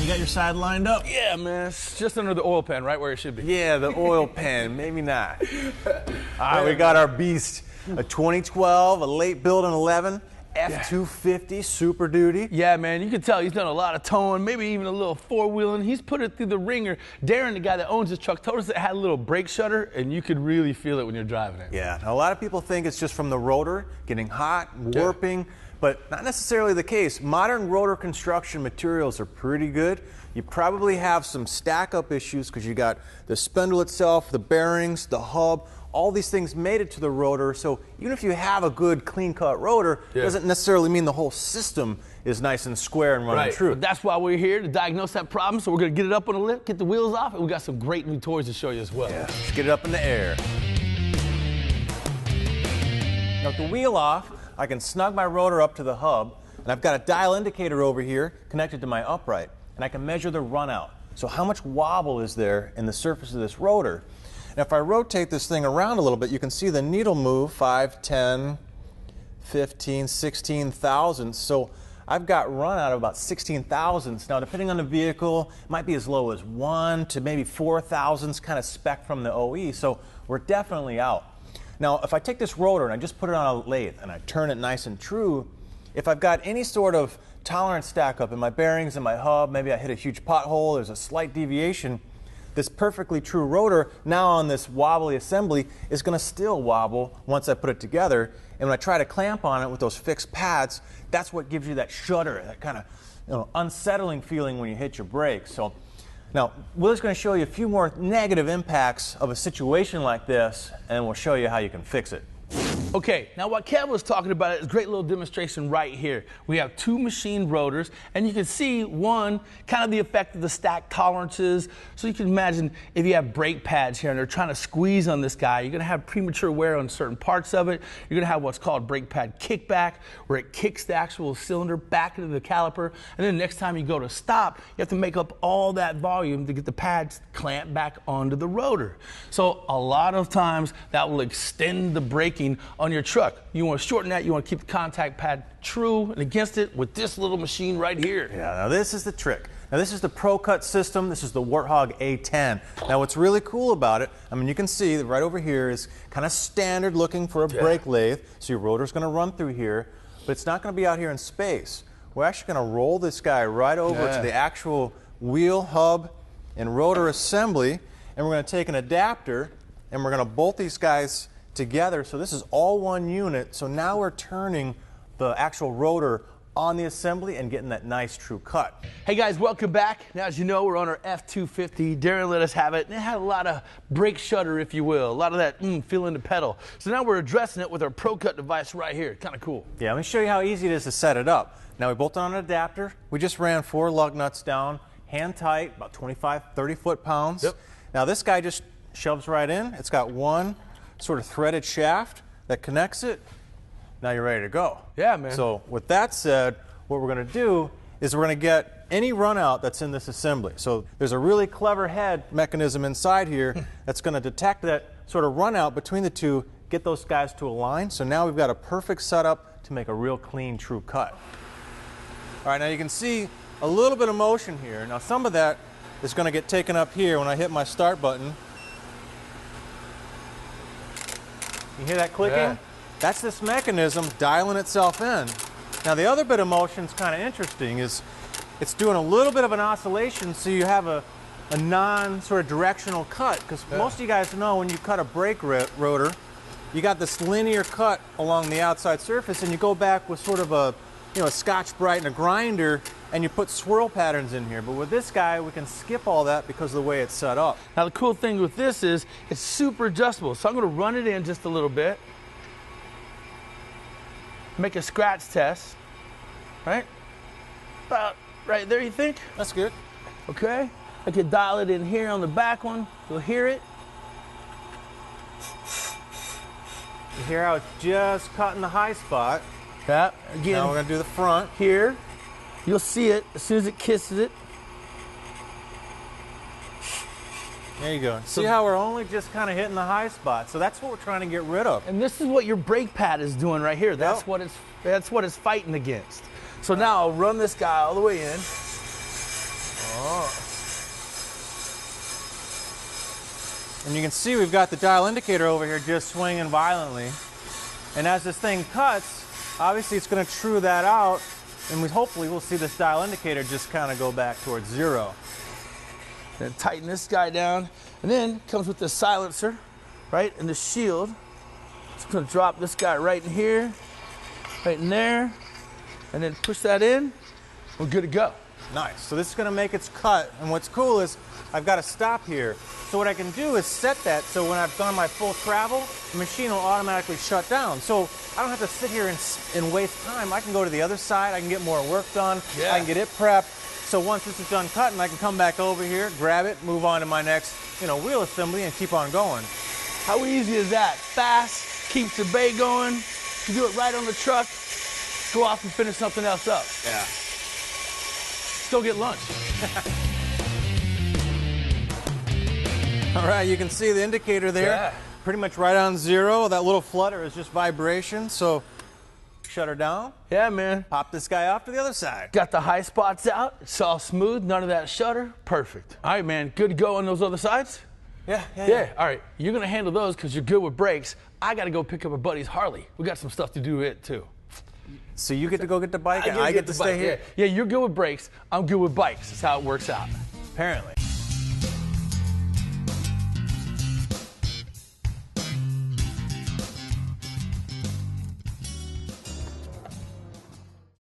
You got your side lined up? Yeah, man. It's just under the oil pan, right where it should be. Yeah, the oil pan, maybe not. All right, we got our beast, a 2012, a late build in 11, F250 Super Duty. Yeah, man, you can tell he's done a lot of towing, maybe even a little four-wheeling. He's put it through the ringer. Darren, the guy that owns this truck, told us it had a little brake shudder, and you could really feel it when you're driving it. Yeah, now a lot of people think it's just from the rotor getting hot, warping, but not necessarily the case. Modern rotor construction materials are pretty good. You probably have some stack-up issues because you got the spindle itself, the bearings, the hub, all these things made it to the rotor. So even if you have a good clean-cut rotor, it doesn't necessarily mean the whole system is nice and square and running true. But that's why we're here, to diagnose that problem. So we're going to get it up on the lift, get the wheels off, and we got some great new toys to show you as well. Yeah, let's get it up in the air. Now with the wheel off, I can snug my rotor up to the hub, and I've got a dial indicator over here connected to my upright, and I can measure the run out. So how much wobble is there in the surface of this rotor? Now if I rotate this thing around a little bit, you can see the needle move 5, 10, 15, 16 thousandths. So I've got run out of about 16 thousandths. Now depending on the vehicle, it might be as low as 1 to maybe 4 thousandths, kind of spec from the OE. So we're definitely out. Now, if I take this rotor and I just put it on a lathe and I turn it nice and true, if I've got any sort of tolerance stack up in my bearings and my hub, maybe I hit a huge pothole, there's a slight deviation, this perfectly true rotor now on this wobbly assembly is going to still wobble once I put it together. And when I try to clamp on it with those fixed pads, that's what gives you that shudder, that kind of unsettling feeling when you hit your brakes. So now, Willie's going to show you a few more negative impacts of a situation like this, and we'll show you how you can fix it. Okay, now what Kev was talking about is a great little demonstration right here. We have two machined rotors, and you can see one, kind of the effect of the stack tolerances. So you can imagine if you have brake pads here and they're trying to squeeze on this guy, you're gonna have premature wear on certain parts of it. You're gonna have what's called brake pad kickback, where it kicks the actual cylinder back into the caliper. And then next time you go to stop, you have to make up all that volume to get the pads clamped back onto the rotor. So a lot of times that will extend the braking on your truck. You want to shorten that, you want to keep the contact pad true and against it with this little machine right here. Yeah, now this is the trick. Now this is the Pro Cut system. This is the Warthog A10. Now what's really cool about it, I mean you can see that right over here is kind of standard looking for a brake lathe. So your rotor's going to run through here, but it's not going to be out here in space. We're actually going to roll this guy right over to the actual wheel, hub, and rotor assembly, and we're going to take an adapter and we're going to bolt these guys together. So this is all one unit. So now we're turning the actual rotor on the assembly and getting that nice true cut. Hey guys, welcome back. Now as you know, we're on our F250. Darren let us have it, and it had a lot of brake shudder, if you will, a lot of that feel in the pedal. So now we're addressing it with our Pro Cut device right here. Kind of cool. Yeah, let me show you how easy it is to set it up. Now we bolted on an adapter. We just ran 4 lug nuts down, hand tight, about 25, 30 foot-pounds. Yep. Now this guy just shoves right in. It's got one sort of threaded shaft that connects it. Now you're ready to go. Yeah, man. So with that said, what we're going to do is we're going to get any run out that's in this assembly. So there's a really clever head mechanism inside here that's going to detect that sort of run out between the two, get those guys to align. So now we've got a perfect setup to make a real clean, true cut. All right, now you can see a little bit of motion here. Now some of that is going to get taken up here when I hit my start button. You hear that clicking? Yeah. That's this mechanism dialing itself in. Now the other bit of motion is kind of interesting, is it's doing a little bit of an oscillation so you have a non sort of directional cut, because most of you guys know when you cut a brake rotor, you got this linear cut along the outside surface, and you go back with sort of a Scotch-Brite and a grinder, and you put swirl patterns in here. But with this guy, we can skip all that because of the way it's set up. Now the cool thing with this is it's super adjustable. So I'm going to run it in just a little bit. Make a scratch test. Right? About right there, you think? That's good. Okay. I could dial it in here on the back one. You'll hear it. You hear how it's just cutting the high spot. Yeah. Again. Now we're going to do the front. Here. You'll see it as soon as it kisses it. There you go. See how we're only just kind of hitting the high spot. So that's what we're trying to get rid of. And this is what your brake pad is doing right here. That's what it's fighting against. So now I'll run this guy all the way in. And you can see we've got the dial indicator over here just swinging violently. And as this thing cuts, obviously it's going to true that out, and hopefully we'll see this dial indicator just kind of go back towards 0. Then tighten this guy down, and then comes with the silencer, right, and the shield. Just going to drop this guy right in here, right in there, and then push that in. We're good to go. Nice. So this is going to make its cut, and what's cool is I've got to stop here. So what I can do is set that so when I've done my full travel, the machine will automatically shut down. So I don't have to sit here and waste time. I can go to the other side, I can get more work done, I can get it prepped. So once this is done cutting, I can come back over here, grab it, move on to my next, wheel assembly and keep on going. How easy is that? Fast, keeps the bay going. You can do it right on the truck, go off and finish something else up. Yeah. Still get lunch. All right, you can see the indicator there. Yeah. Pretty much right on 0. That little flutter is just vibration. So shut her down. Yeah, man. Pop this guy off to the other side. Got the high spots out. It's all smooth. None of that shudder. Perfect. All right, man. Good to go on those other sides? Yeah. All right. You're going to handle those because you're good with brakes. I got to go pick up a buddy's Harley. We got some stuff to do with it, too. So you get to go get the bike and I get to stay here? Yeah, you're good with brakes. I'm good with bikes. That's how it works out. Apparently.